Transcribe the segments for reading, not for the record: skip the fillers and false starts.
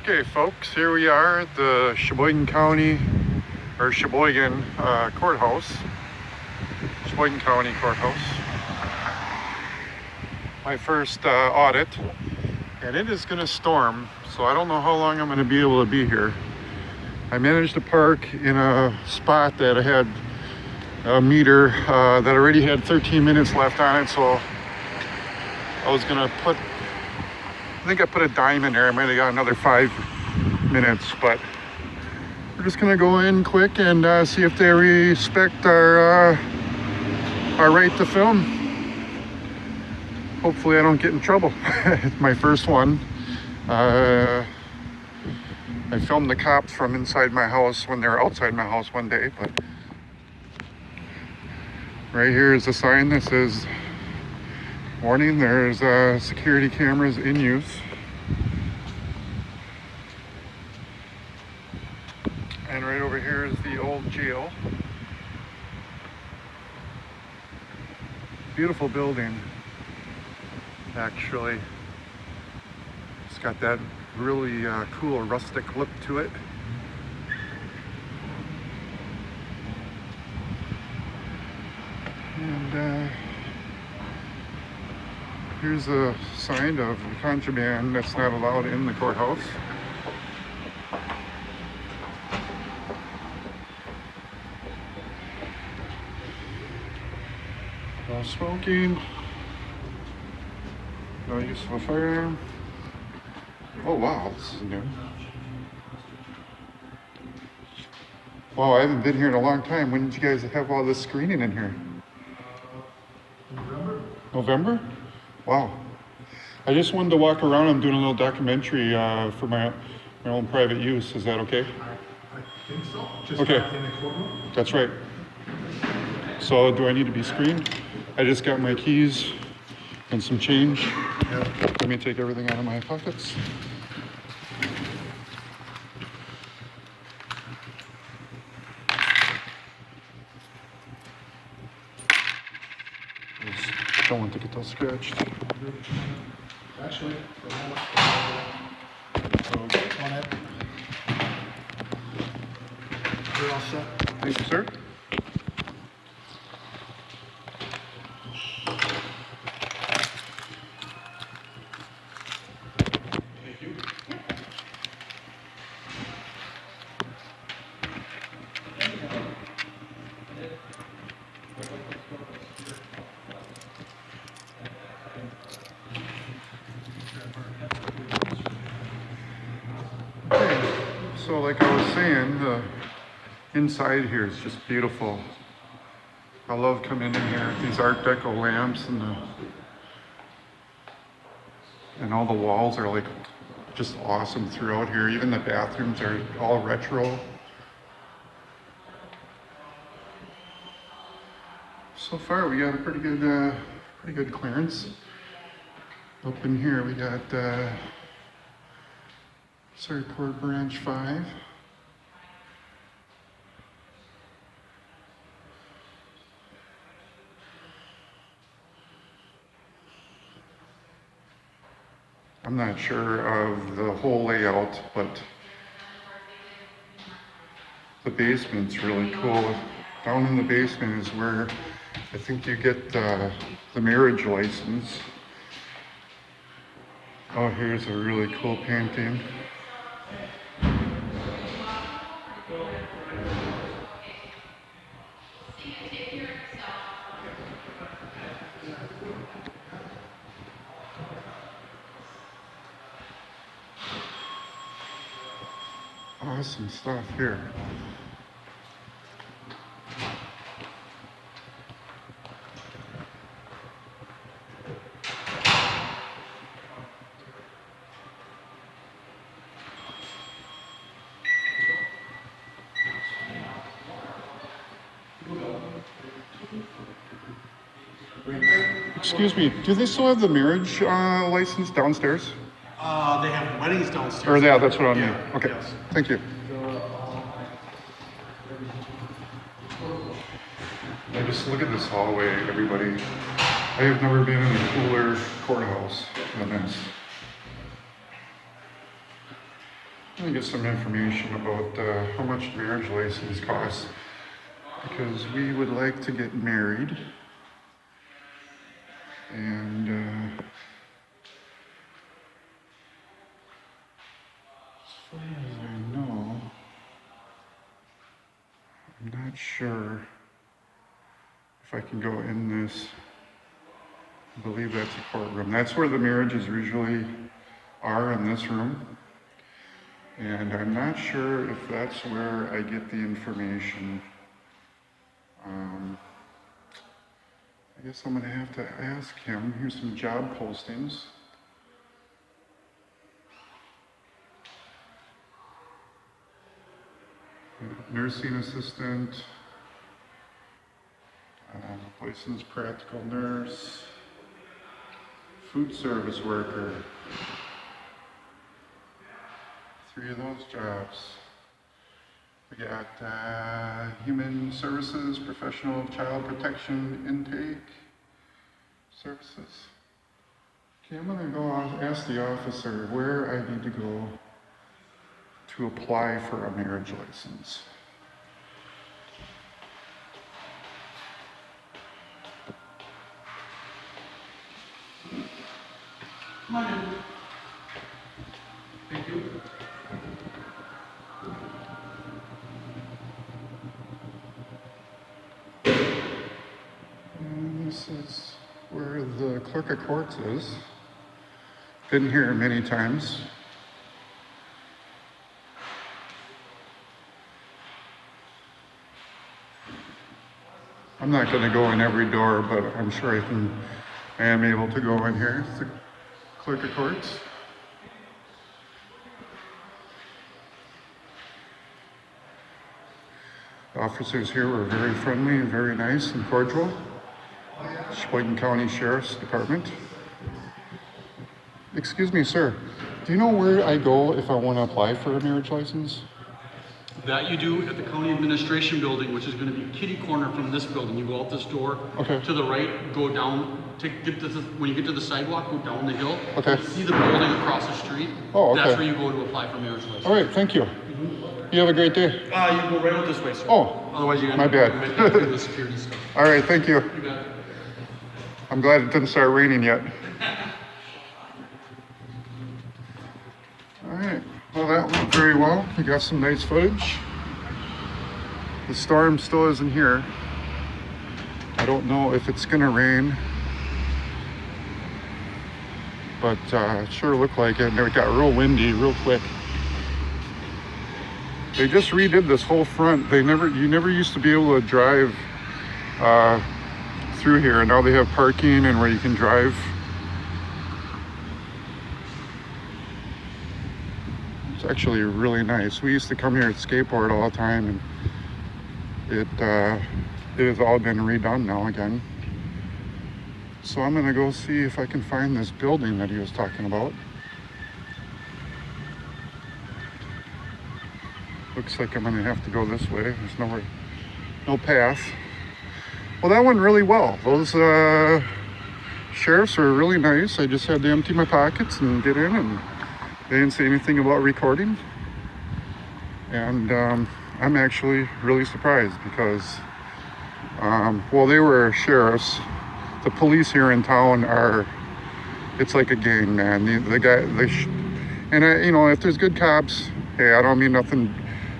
Okay, folks, here we are at the Sheboygan Courthouse. Sheboygan County Courthouse. My first audit, and it is going to storm, so I don't know how long I'm going to be able to be here. I managed to park in a spot that had a meter that already had 13 minutes left on it, so I was going to I think I put a dime in there. I might have got another 5 minutes, but we're just gonna go in quick and see if they respect our right to film. Hopefully I don't get in trouble. It's my first one. I filmed the cops from inside my house when they were outside my house one day, but right here is a sign that says, warning, there's security cameras in use. And right over here is the old jail. Beautiful building, actually. It's got that really cool rustic look to it. And here's a sign of contraband that's not allowed in the courthouse. No smoking. No use of a firearm. Oh wow, this is new. Wow, I haven't been here in a long time. When did you guys have all this screening in here? November? Wow. I just wanted to walk around. I'm doing a little documentary for my own private use. Is that okay? I think so. Just okay. In the courtroom? That's right. So do I need to be screened? I just got my keys and some change. Yeah. Let me take everything out of my pockets. Just don't want to get those scratched. Actually, for a moment. Okay. On it. You're all set. Thank you, sir. Thank you. So like I was saying, the inside here is just beautiful. I love coming in here with these Art Deco lamps and all the walls are like just awesome throughout here. Even the bathrooms are all retro. So far we got a pretty good clearance. Up in here we got Circuit Court Branch 5. I'm not sure of the whole layout, but the basement's really cool. Down in the basement is where I think you get the marriage license. Oh, here's a really cool painting. Awesome stuff here. Excuse me, do they still have the marriage license downstairs? They have weddings downstairs. Or yeah, that's what I mean. Yeah, Okay, yes. thank you. Now just look at this hallway, everybody. I have never been in a cooler courthouse than this. gonna get some information about how much marriage license costs, because we would like to get married. And as far as I know, I'm not sure if I can go in this. I believe that's a courtroom. That's where the marriages usually are, in this room. And I'm not sure if that's where I get the information. I guess I'm gonna have to ask him. Here's some job postings. Nursing assistant, licensed practical nurse, food service worker. 3 of those jobs. We got human services, professional child protection intake services. Okay, I'm gonna go ask the officer where I need to go to apply for a marriage license. Come on in. Thank you. And this is where the clerk of courts is. Been here many times. I'm not going to go in every door, but I'm sure I am able to go in here. It's the clerk of courts. The officers here were very friendly and very nice and cordial. Sheboygan County Sheriff's Department. Excuse me, sir. Do you know where I go if I want to apply for a marriage license? That you do at the county administration building, which is going to be kitty corner from this building. You go out this door, Okay. to the right, go down, when you get to the sidewalk, go down the hill. Okay. You see the building across the street? Oh, okay. That's where you go to apply for marriage license. All right, thank you. You have a great day. You go right out this way, sir. Oh, Otherwise you're my gonna bad. make it through the security stuff. All right, thank you. You bet. I'm glad it didn't start raining yet. All right, well, that went very well. We got some nice footage. The storm still isn't here. I don't know if it's gonna rain, but it sure looked like it. And it got real windy real quick. They just redid this whole front. You never used to be able to drive through here, and now they have parking and where you can drive. It's actually really nice. We used to come here to skateboard all the time, and it has all been redone now again. So I'm gonna go see if I can find this building that he was talking about. Looks like I'm gonna have to go this way. There's no path. Well, that went really well. Those sheriffs were really nice. I just had to empty my pockets and get in, and they didn't say anything about recording. And I'm actually really surprised because, well, they were sheriffs. The police here in town it's like a gang, man. If there's good cops, hey, I don't mean nothing,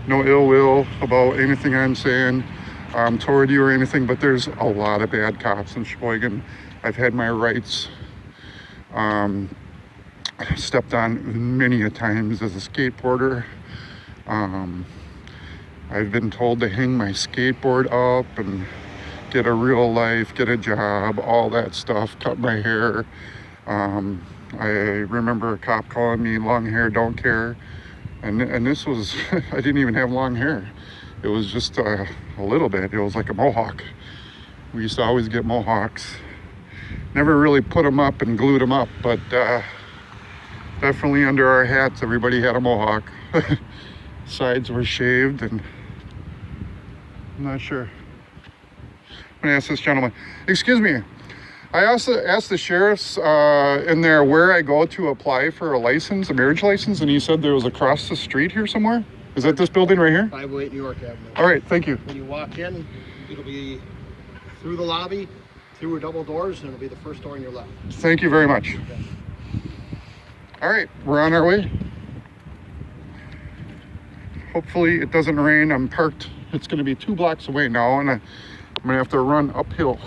no ill will about anything I'm saying toward you or anything, but there's a lot of bad cops in Sheboygan. I've had my rights stepped on many a times as a skateboarder. I've been told to hang my skateboard up and get a real life, get a job, all that stuff, cut my hair. I remember a cop calling me long hair, don't care. And this was, I didn't even have long hair. It was just a little bit. It was like a mohawk. We used to always get mohawks. Never really put them up and glued them up, but definitely under our hats, everybody had a mohawk. Sides were shaved, and I'm not sure. I'm gonna ask this gentleman, excuse me, I also asked the sheriffs in there where I go to apply for a license, a marriage license, and he said there was across the street here somewhere. Is that this building right here? 508 New York Avenue. All right, thank you. When you walk in, it'll be through the lobby, through a double doors, and it'll be the first door on your left. Thank you very much. Okay. All right, we're on our way. Hopefully it doesn't rain. I'm parked. It's going to be 2 blocks away now, and I'm going to have to run uphill.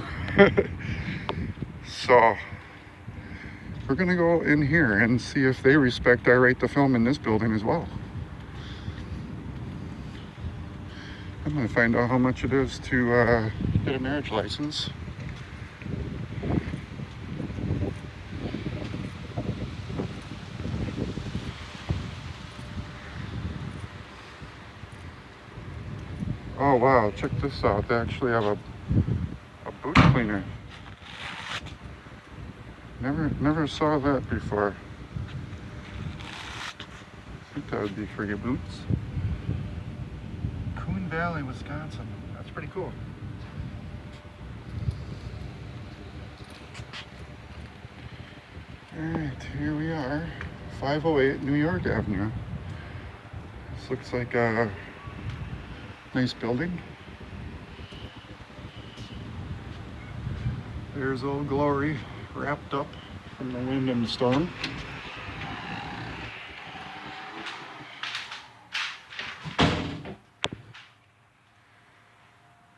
So we're going to go in here and see if they respect our right to film in this building as well. I'm going to find out how much it is to get a marriage license. Oh wow, check this out. They actually have a boot cleaner. Never saw that before. I think that would be for your boots. Coon Valley, Wisconsin. That's pretty cool. Alright, here we are. 508 New York Avenue. This looks like a nice building. There's Old Glory wrapped up from the wind and the storm.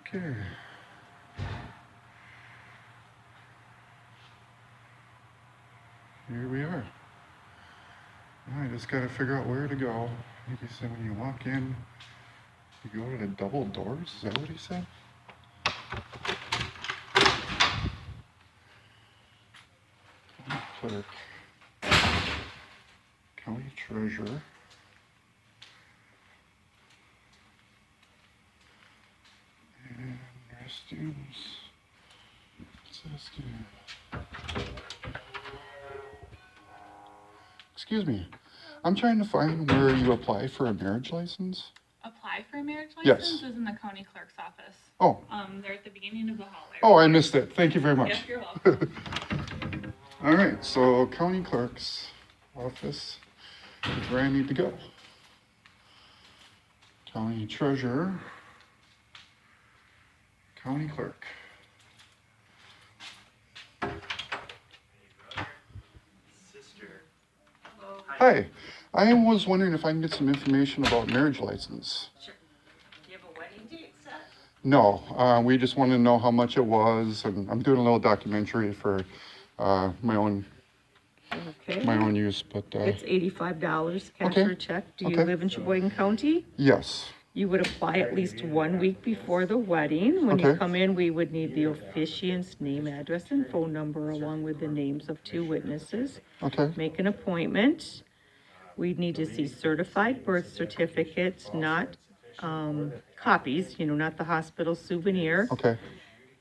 Okay. Here we are. Now I just gotta figure out where to go. I think he said when you walk in, you go to the double doors. Is that what he said? County clerk, county treasurer, and restrooms. What's this do? Excuse me. I'm trying to find where you apply for a marriage license. Apply for a marriage Yes. license is in the county clerk's office. Oh. They're at the beginning of the hallway. Oh, I missed it. Thank you very much. Yes, you're welcome. All right, so county clerk's office is where I need to go. County treasurer, county clerk. Hi, I was wondering if I can get some information about marriage license. Sure. Do you have a wedding date set? No, we just wanted to know how much it was, and I'm doing a little documentary for my own Okay. use, but It's $85 cash Okay. or check. Do you Okay. live in Sheboygan County? yes. You would apply at least 1 week before the wedding. When you Okay. come in, we would need the officiant's name, address, and phone number along with the names of 2 witnesses. Okay, Make an appointment. We'd need to see certified birth certificates, not copies, not the hospital souvenir. okay,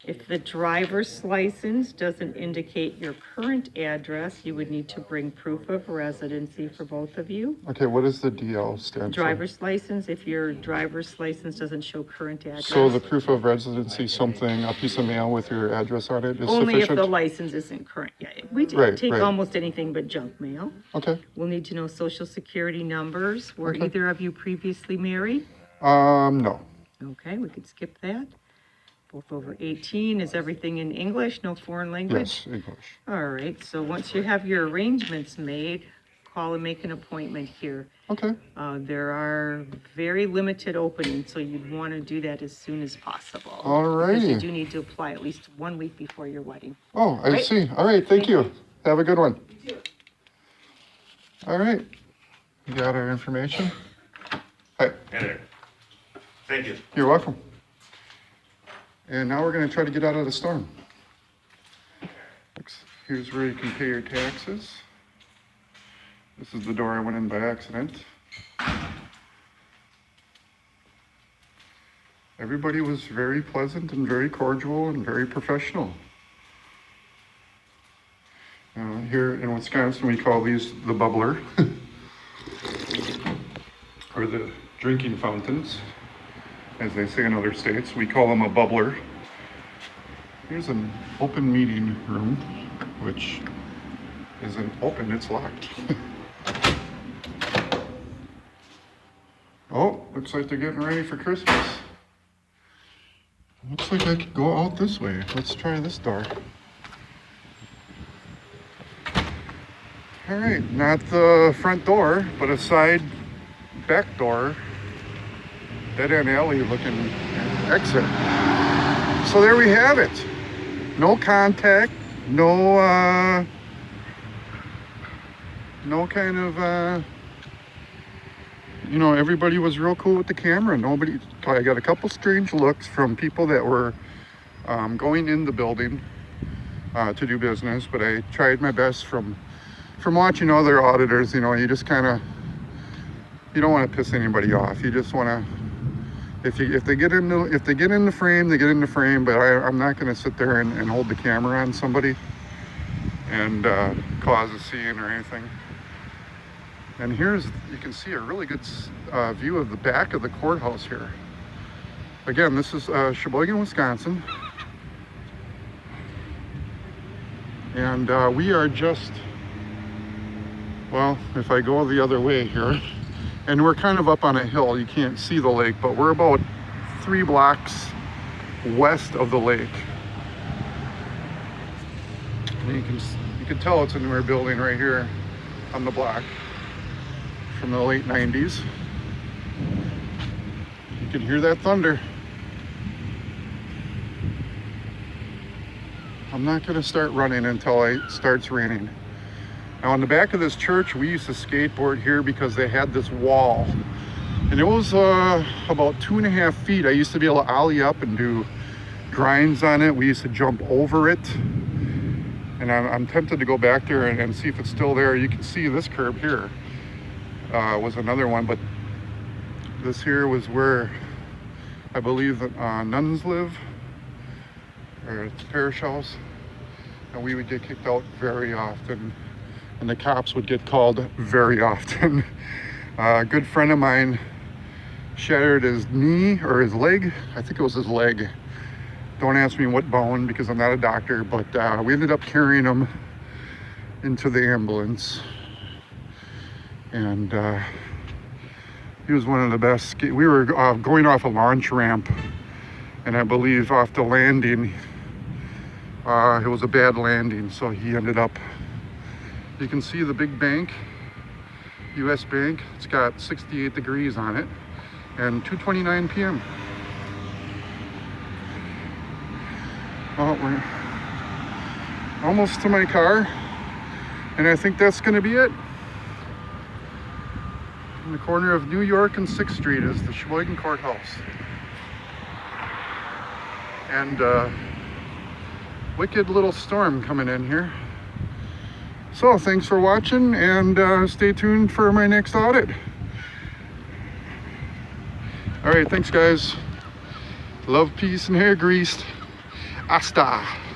If the driver's license doesn't indicate your current address, you would need to bring proof of residency for both of you. okay, what does the DL stand for? Driver's license, if your driver's license doesn't show current address. So the proof of residency, something, a piece of mail with your address on it is Only if sufficient? the license isn't current, yeah. We Right, take right. almost anything but junk mail. Okay, We'll need to know social security numbers. Were Okay. either of you previously married? no, Okay, we could skip that. Both over 18, is everything in English, no foreign language? yes, English. All right, so once you have your arrangements made, call and make an appointment here. Okay, There are very limited openings, so you'd want to do that as soon as possible. All Because you righty. do need to apply at least 1 week before your wedding. oh, I Right. see, all right, thank you, have a good one. All right, you got our information? Hi, Hey there. Thank you. you're welcome. And now we're gonna try to get out of the storm. Here's where you can pay your taxes. This is the door I went in by accident. Everybody was very pleasant and very cordial and very professional. Here in Wisconsin, we call these the bubbler, or the drinking fountains, as they say in other states. We call them a bubbler. Here's an open meeting room, which isn't open, it's locked. Oh, looks like they're getting ready for Christmas. Looks like I could go out this way. Let's try this door. All right, not the front door, but a side back door, dead end alley looking exit. So there we have it. No contact, no kind of, you know, everybody was real cool with the camera. Nobody, I got a couple strange looks from people that were going in the building to do business, but I tried my best from watching other auditors. You know, you just kind of, you don't want to piss anybody off. You just want to, if they get in the frame, they get in the frame. But I'm not going to sit there and hold the camera on somebody and cause a scene or anything. And here's, you can see a really good view of the back of the courthouse here. Again, this is Sheboygan, Wisconsin. And we are just, well, if I go the other way here, and we're kind of up on a hill, you can't see the lake, but we're about 3 blocks west of the lake. And you can tell it's a newer building right here on the block from the late 90s. You can hear that thunder. I'm not going to start running until it starts raining. Now, on the back of this church, we used to skateboard here because they had this wall. And it was about 2.5 feet. I used to be able to ollie up and do grinds on it. We used to jump over it. And I'm tempted to go back there and see if it's still there. You can see this curb here was another one, but this here was where I believe nuns live, or it's a parish house. And we would get kicked out very often. And the cops would get called very often. A good friend of mine shattered his knee or his leg. I think it was his leg. Don't ask me what bone because I'm not a doctor, but we ended up carrying him into the ambulance. And he was one of the best. We were going off a launch ramp, and I believe off the landing, it was a bad landing, so he ended up. You can see the big bank, US Bank. It's got 68 degrees on it, and 2:29 p.m. Well, we're almost to my car, and I think that's going to be it. In the corner of New York and 6th Street is the Sheboygan Courthouse. And wicked little storm coming in here. So thanks for watching, and stay tuned for my next audit. All right, thanks guys. Love, peace, and hair greased. Hasta.